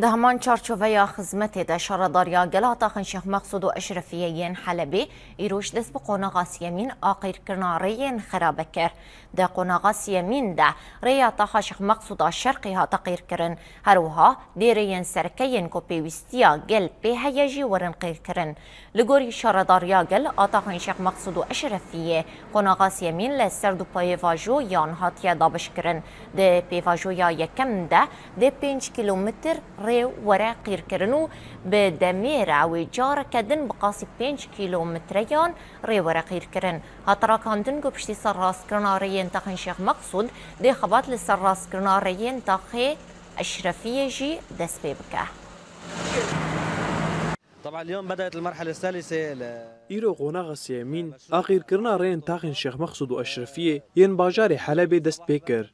ده همان چارچوبه خدمت ده شرداریا گلاتا خنشخ مقصود و اشرفیین حلبی ایروش دست به قناغاس یمین آقیر کرنارین خراب کر ده قناغاس یمین ده ریاتا خشخ مقصود شرقی ها تقیر کرن هروها دیرین سرکین کو پیوستیا گل به هیجی ورن قیر کرن لگوری شرداریا گل آتا خنشخ مقصود و اشرفیه قناغاس یمین لسر دو پیواجو یان هاتیا دابش کرن ده پیواجو یا یکم ده 5 کیلومتر ری ورا قیر کرنو به دمیر و جار کدن بقاسی 5 کیلومتریان ری ورا قیر کرن هاترا کاندن گو پشتی سر راست کرنارین تاخن شیخ مقصود دی خبات لسر راست کرنارین تاخی اشرفیه جی دست بکه. طبعا اليوم بدأت المرحلة الثالثة إيرو قناغاس يمين آخر كرنا رين تاخن شيخ مقصود وأشرفية ين باجاري حلبي دست بيكر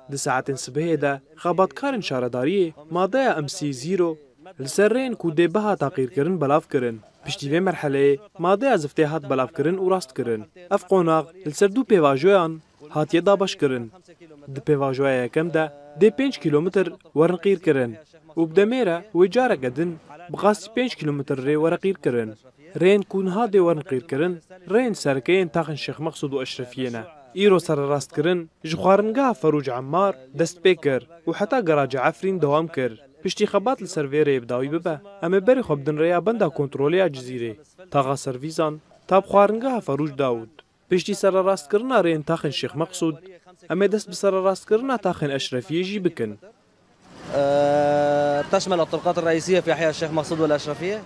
دي ساعتين سبهي دا خابات كارن شارداريه ماضايا امسي زيرو لسرين كو دي بها تاقير كرن بلاف كرن بشتي في مرحلة ماضايا زفتيهات بلاف كرن وراست كرن اف قناغ لسردو بيواجويان هات يدا باش كرن دي بيواجويا كم دا دي 5 كيلومتر ورن قير كرن وبدميرا ويجارة قدن بغاسي 5 كيلومتر ري ورا قير كرن رين كون هادي ورن قير كرن رين سركين تاخن شيخ مقصود وأشرفينا إيرو سر راست كرن جخوارنگاه فروج عمار دست بيكر وحتى قراج عفرين دوام كر بشتي خبات لسرفيري بداوي ببا اما بري خوب دن ريا بندا كنتروليا جزيري تاغا سرفيزان تاب خوارنگاه فروج داود بشتي سر راست كرنا رين تاخن شيخ مقصود اما دست بسر راست كرنا تاخن أشرفية جي بكن تشمل الطرقات الرئيسية في أحياء الشيخ مقصود والأشرفية.